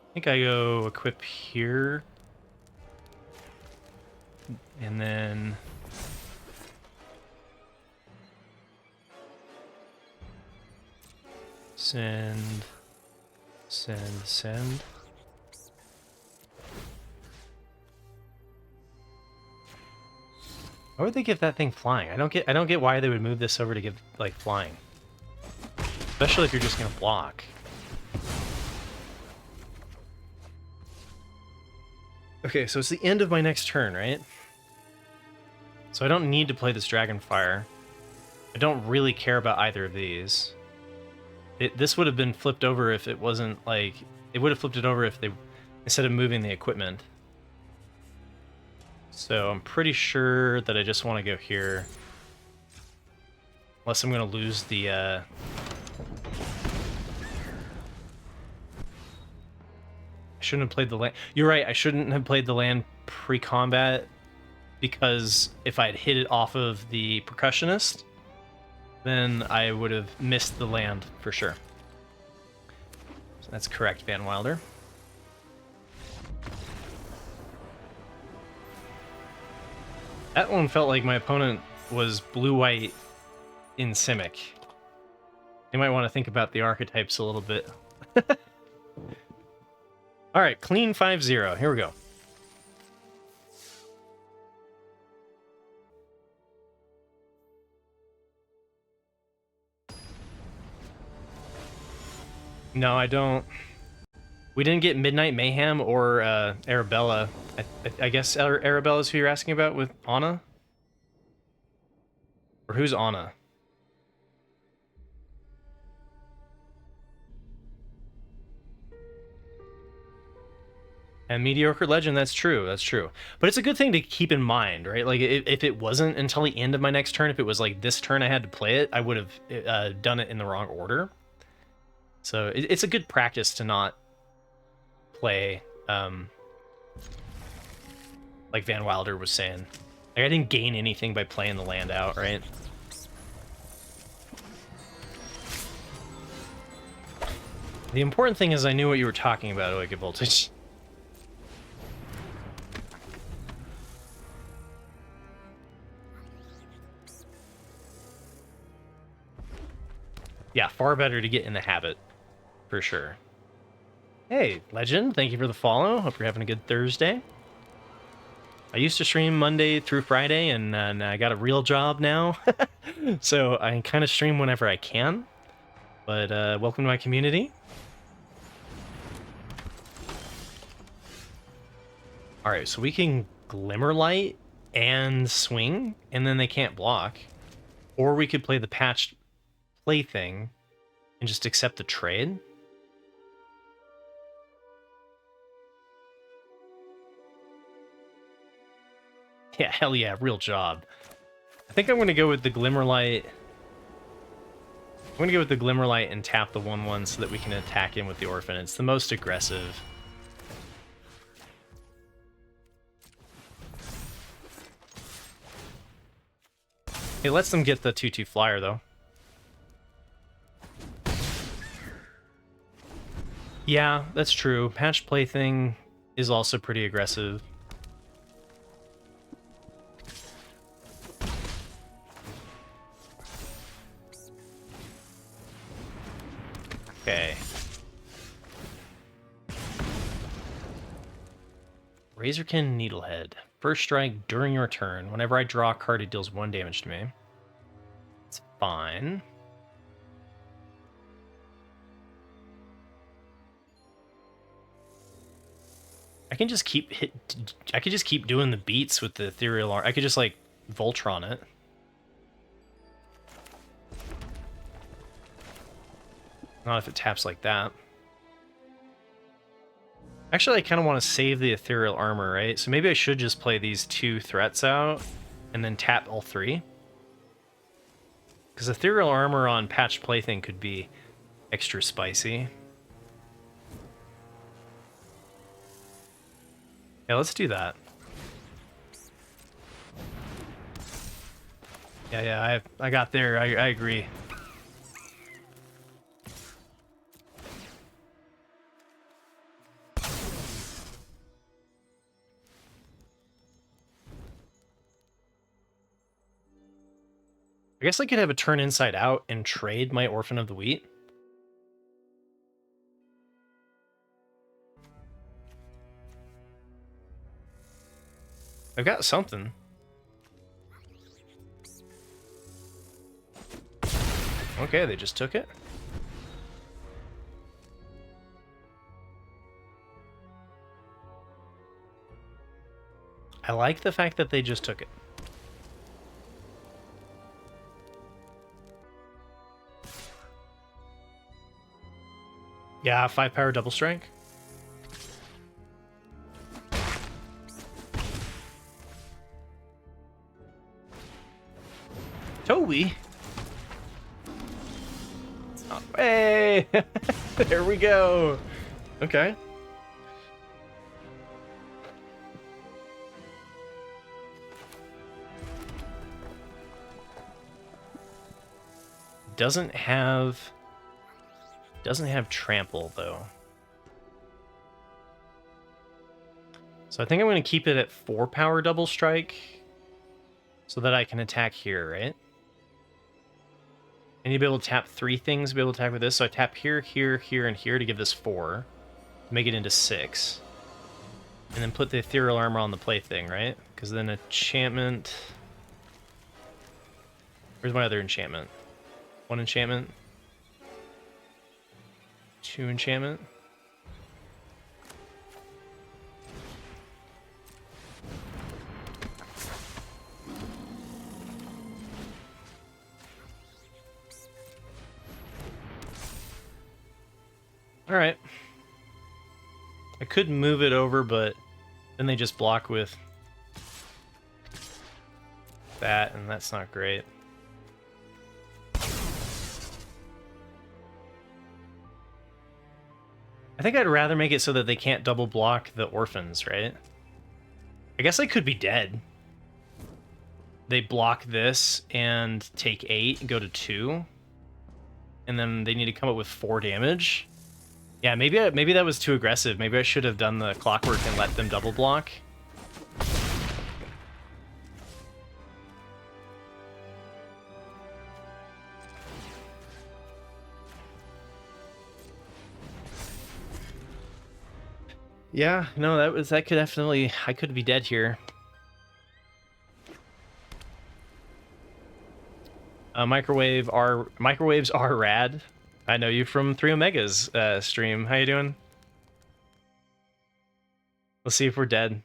I think I go equip here. And then... Send... Send... Send... Why would they give that thing flying? I don't get why they would move this over to give like flying. Especially if you're just gonna block. Okay, so it's the end of my next turn, right? So I don't need to play this Dragonfire. I don't really care about either of these. This would have been flipped over if it wasn't like... It would have flipped it over if they... Instead of moving the equipment. So I'm pretty sure that I just want to go here. Unless I'm going to lose the... I shouldn't have played the land... You're right, I shouldn't have played the land pre-combat. Because if I had hit it off of the Percussionist, then I would have missed the land for sure. So that's correct, Van Wilder. That one felt like my opponent was blue-white in Simic. You might want to think about the archetypes a little bit. Alright, clean 5-0. Here we go. No, I don't. We didn't get Midnight Mayhem or Arabella. I guess Arabella is who you're asking about with Anna? Or who's Anna? And Mediocre Legend, that's true, that's true. But it's a good thing to keep in mind, right? Like, if it wasn't until the end of my next turn, if it was like this turn I had to play it, I would have done it in the wrong order. So it's a good practice to not play, like Van Wilder was saying. Like, I didn't gain anything by playing the land out, right? The important thing is I knew what you were talking about, Wicked Voltage. Yeah, far better to get in the habit, for sure. Hey, Legend, thank you for the follow. Hope you're having a good Thursday. I used to stream Monday through Friday, and I got a real job now. So I kind of stream whenever I can. But welcome to my community. Alright, so we can Glimmerlight and swing, and then they can't block. Or we could play the patched plaything and just accept the trade. Yeah, hell yeah, real job. I think I'm going to go with the Glimmerlight. I'm going to go with the Glimmerlight and tap the 1/1 so that we can attack in with the Orphan. It's the most aggressive. It lets them get the 2/2 flyer, though. Yeah, that's true. Patched Plaything is also pretty aggressive. Okay. Razorkin Needlehead. First strike during your turn. Whenever I draw a card, it deals 1 damage to me. It's fine. I can just keep doing the beats with the Ethereal Arm. I could just like Voltron it. Not if it taps like that. Actually, I kind of want to save the Ethereal Armor, right? So maybe I should just play these 2 threats out and then tap all 3. Because Ethereal Armor on Patched Plaything could be extra spicy. Yeah, let's do that. Yeah, I got there. I agree. I guess I could have a turn inside out and trade my Orphan of the Wheat. I've got something. Okay, they just took it. I like the fact that they just took it. Yeah, 5-power double strike. Toby. Oh, hey, there we go. Okay. Doesn't have trample though. So I think I'm going to keep it at 4-power double strike so that I can attack here, right? I need to be able to tap 3 things to be able to attack with this. So I tap here, here, here, and here to give this 4. To make it into 6. And then put the ethereal armor on the plaything, right? Because then enchantment... Where's my other enchantment? 1 enchantment. 2 enchantment. Alright. I could move it over, but then they just block with that, and that's not great. I think I'd rather make it so that they can't double block the orphans, right? I guess I could be dead. They block this and take 8 and go to 2. And then they need to come up with 4 damage. Yeah, maybe that was too aggressive. Maybe I should have done the clockwork and let them double block. Yeah, no, that could definitely... I could be dead here. Microwaves are rad. I know you from 3 Omega's stream. How you doing? Let's see if we're dead.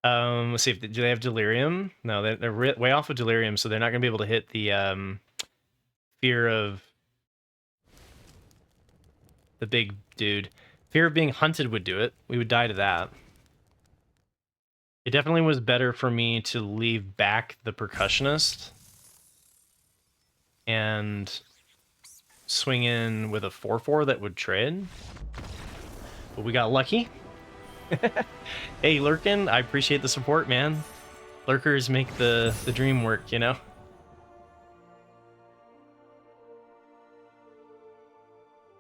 Let's see if do they have delirium? No, they're way off of delirium, so they're not gonna be able to hit the fear of the big dude. Fear of being hunted would do it. We would die to that. It definitely was better for me to leave back the percussionist and swing in with a 4/4 that would trade. But we got lucky. Hey, Lurkin, I appreciate the support, man. Lurkers make the dream work, you know?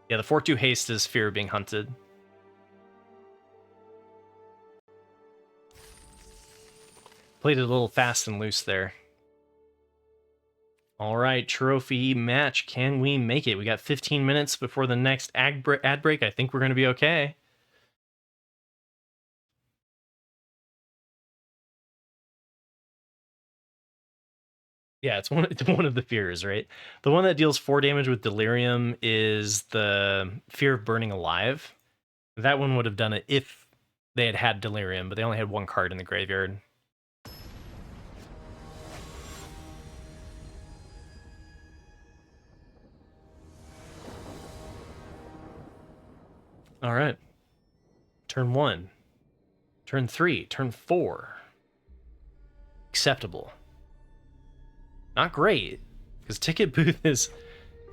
Yeah, the 4/2 haste is fear of being hunted. Played it a little fast and loose there. All right, trophy match. Can we make it? We got 15 minutes before the next ad break. I think we're going to be okay. Yeah, it's one of the fears, right? The one that deals 4 damage with delirium is the fear of burning alive. That one would have done it if they had delirium, but they only had 1 card in the graveyard. All right. Turn 1. Turn 3. Turn 4. Acceptable. Not great, because Ticket Booth is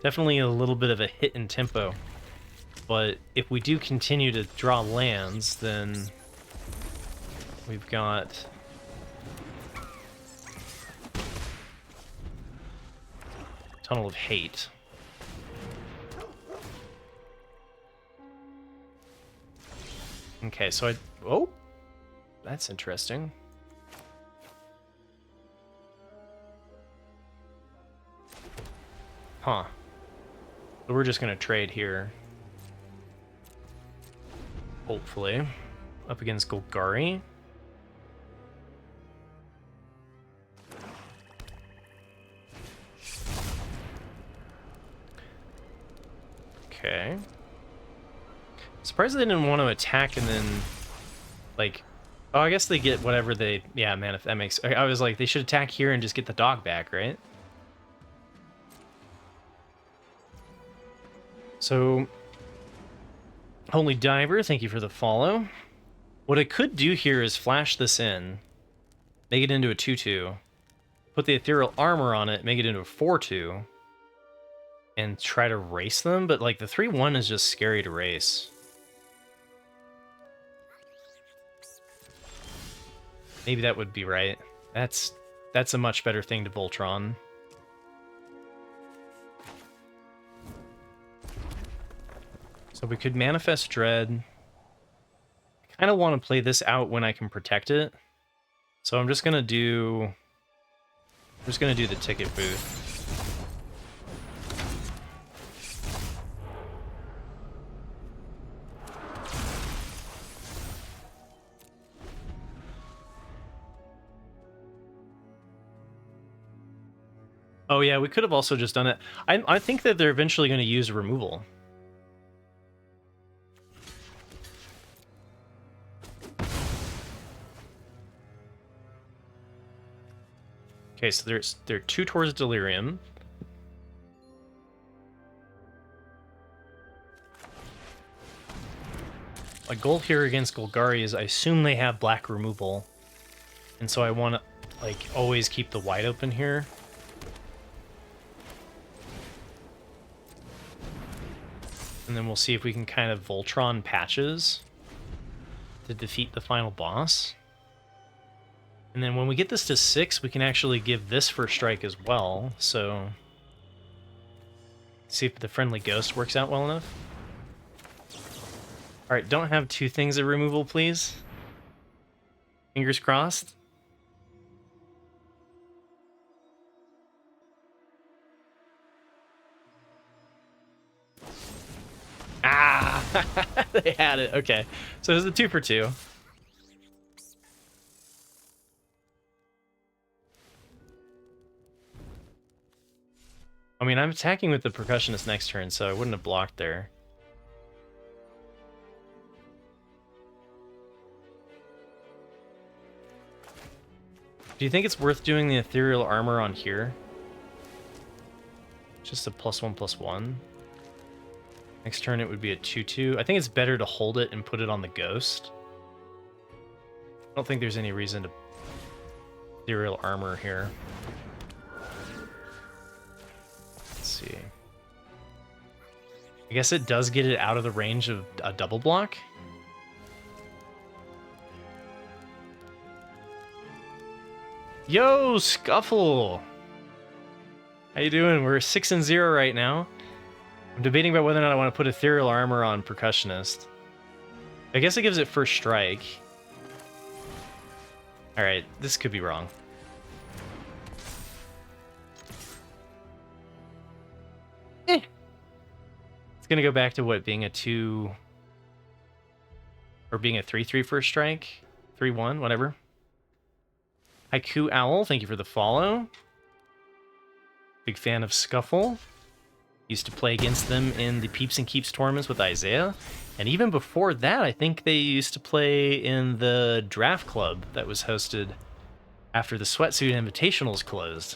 definitely a little bit of a hit in tempo. But if we do continue to draw lands, then we've got Tunnel of Hate. Okay, so oh, that's interesting. Huh. So we're just gonna trade here. Hopefully. Up against Golgari. surprised they didn't want to attack and then, like... Oh, I guess they get whatever they... Yeah, man, if that makes... I was like, they should attack here and just get the dog back, right? So... Holy Diver, thank you for the follow. What I could do here is flash this in, make it into a 2-2, put the Ethereal Armor on it, make it into a 4-2, and try to race them, but like the 3-1 is just scary to race. Maybe that would be right. That's a much better thing to Voltron. So we could Manifest Dread. I kind of want to play this out when I can protect it. So I'm just gonna do the ticket booth. Oh yeah, we could have also just done it. I think that they're eventually going to use removal. Okay, so there are 2 towards Delirium. My goal here against Golgari is I assume they have black removal. And so I want to, like, always keep the wide open here. And then we'll see if we can kind of Voltron patches to defeat the final boss. And then when we get this to 6, we can actually give this first strike as well. So, see if the Friendly Ghost works out well enough. Alright, don't have 2 things of removal, please. Fingers crossed. Ah! They had it. Okay. So it's a 2 for 2. I mean, I'm attacking with the Percussionist next turn, so I wouldn't have blocked there. Do you think it's worth doing the Ethereal Armor on here? Just a +1/+1. Next turn it would be a 2-2. I think it's better to hold it and put it on the Ghost. I don't think there's any reason to Ethereal Armor here. Let's see. I guess it does get it out of the range of a double block. Yo, Scuffle! How you doing? We're 6-0 right now. I'm debating about whether or not I want to put Ethereal Armor on Percussionist. I guess it gives it first strike. Alright, this could be wrong. It's gonna go back to what, being a 2... or being a 3-3 first strike? 3-1, whatever. Haiku Owl, thank you for the follow. Big fan of Scuffle. Used to play against them in the Peeps and Keeps tournaments with Isaiah. And even before that, I think they used to play in the draft club that was hosted after the Sweatsuit Invitationals closed.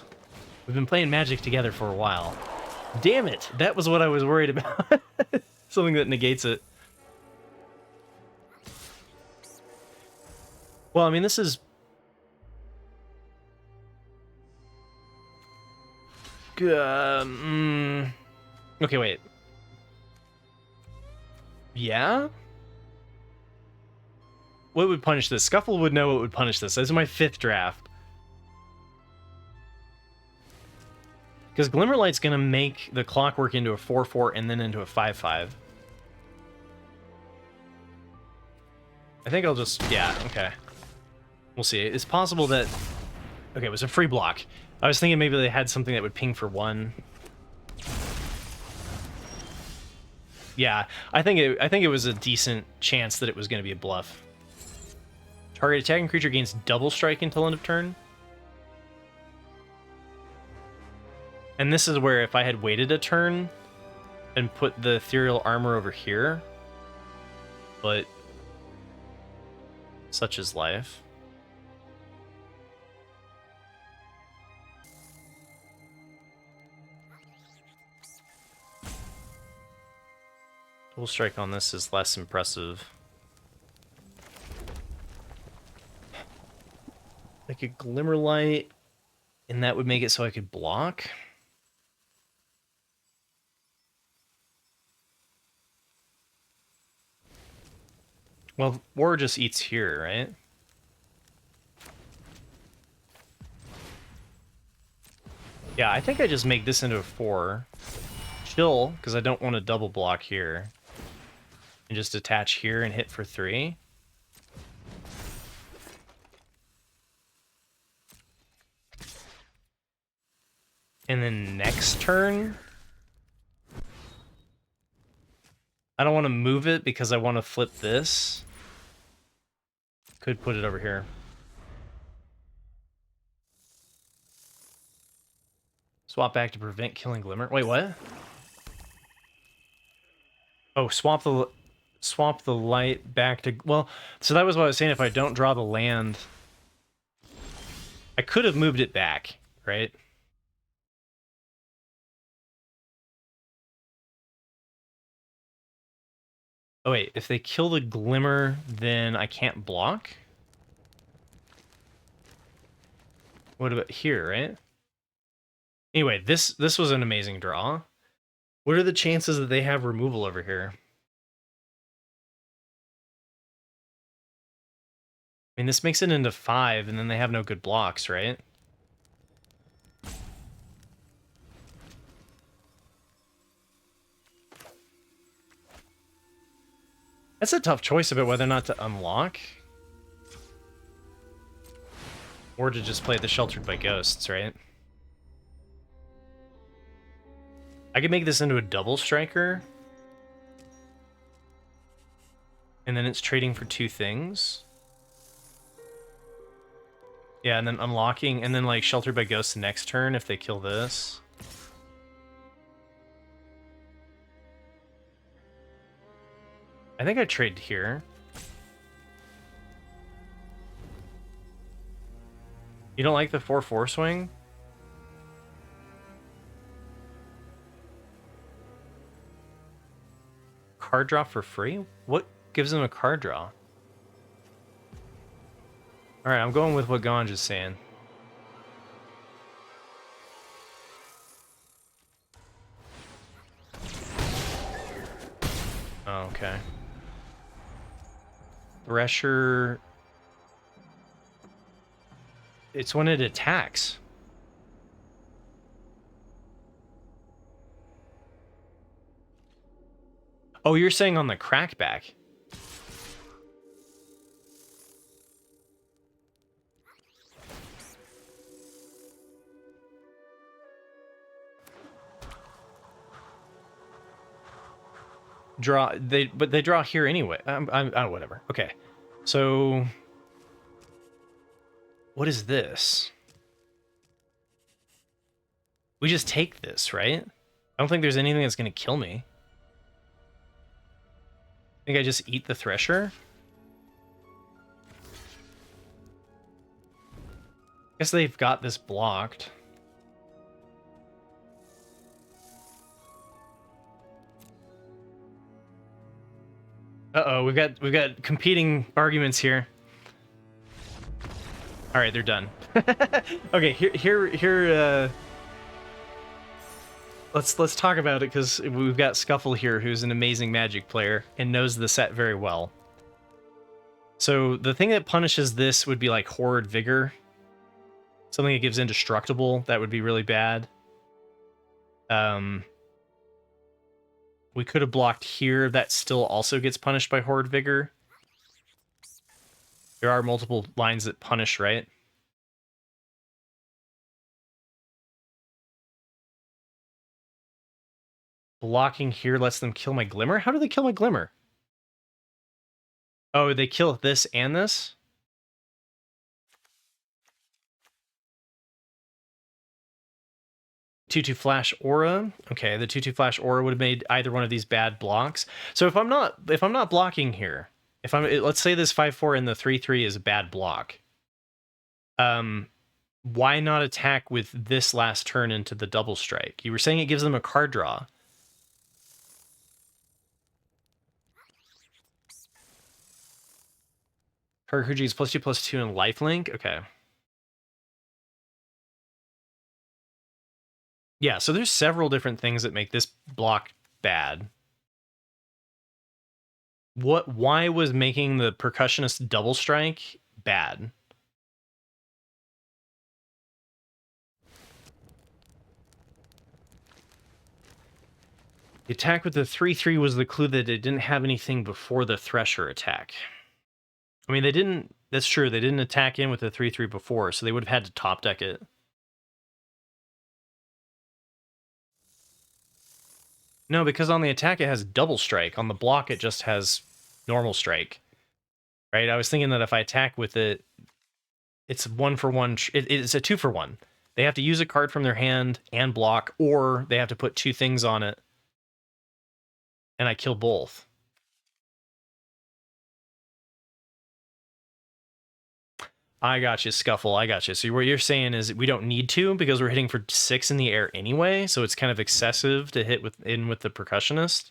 We've been playing Magic together for a while. Damn it! That was what I was worried about. Something that negates it. Well, I mean, this is... okay, wait. Yeah? What would punish this? Scuffle would know what would punish this. This is my 5th draft. Because Glimmerlight's going to make the Clockwork into a 4-4 and then into a 5-5. I think I'll just... yeah, okay. We'll see. It's possible that... okay, it was a free block. I was thinking maybe they had something that would ping for 1. Yeah, I think it was a decent chance that it was going to be a bluff. Target attacking creature gains double strike until end of turn. And this is where if I had waited a turn and put the Ethereal Armor over here, but such is life. Double strike on this is less impressive. Like a glimmer light, and that would make it so I could block. Well, war just eats here, right? Yeah, I think I just make this into a 4. Chill, because I don't want to double block here. And just attach here and hit for 3. And then next turn, I don't want to move it because I want to flip this. Could put it over here. Swap back to prevent killing Glimmer. Wait, what? Oh, swap the light back to... Well, so that was what I was saying. If I don't draw the land, I could have moved it back, right? Oh, wait. If they kill the Glimmer, then I can't block? What about here, right? Anyway, this was an amazing draw. What are the chances that they have removal over here? I mean, this makes it into 5, and then they have no good blocks, right? That's a tough choice about whether or not to unlock. Or to just play the Sheltered by Ghosts, right? I could make this into a double striker. And then it's trading for 2 things. Yeah, and then unlocking, and then like Sheltered by Ghosts next turn if they kill this. I think I trade here. You don't like the 4/4 swing? Card draw for free? What gives them a card draw? Alright, I'm going with what Ganj is saying. Oh, okay. Thresher... It's when it attacks. Oh, you're saying on the crackback. But they draw here anyway. Whatever. Okay. So what is this? We just take this, right? I don't think there's anything that's going to kill me. I think I just eat the Thresher. Guess they've got this blocked. Uh-oh, we've got competing arguments here. All right, they're done. Okay, here. Let's talk about it because we've got Scuffle here, who's an amazing Magic player and knows the set very well. So the thing that punishes this would be like Horrid Vigor, something that gives indestructible. That would be really bad. We could have blocked here. That still also gets punished by Horrid Vigor. There are multiple lines that punish, right? Blocking here lets them kill my Glimmer? How do they kill my Glimmer? Oh, they kill this and this? Two Flash Aura. Okay, the 2/2 Flash Aura would have made either one of these bad blocks. So if I'm not blocking here, if let's say this 5/4 and the 3/3 is a bad block. Why not attack with this last turn into the double strike? You were saying it gives them a card draw. Karakuji is +2/+2 and lifelink? Okay. Yeah, so there's several different things that make this block bad. Why was making the percussionist double strike bad? The attack with the 3/3 was the clue that it didn't have anything before the Thresher attack. I mean, they didn't. That's true. They didn't attack in with the 3/3 before, so they would have had to top deck it. No, because on the attack it has double strike. On the block it just has normal strike. Right? I was thinking that if I attack with it, it's 1-for-1. It's a 2-for-1. They have to use a card from their hand and block, or they have to put two things on it, and I kill both. I got you, Scuffle. I got you. So what you're saying is we don't need to because we're hitting for 6 in the air anyway, so it's kind of excessive to hit with the percussionist.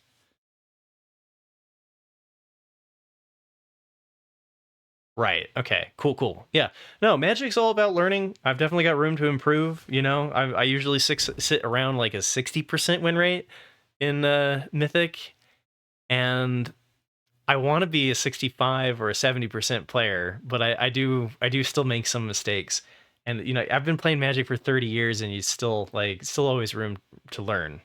Right. Okay. Cool. Yeah. No, Magic's all about learning. I've definitely got room to improve. You know, I usually sit around like a 60% win rate in Mythic, and I want to be a 65 or a 70% player, but I do still make some mistakes. And you know, I've been playing Magic for 30 years, and you still always room to learn.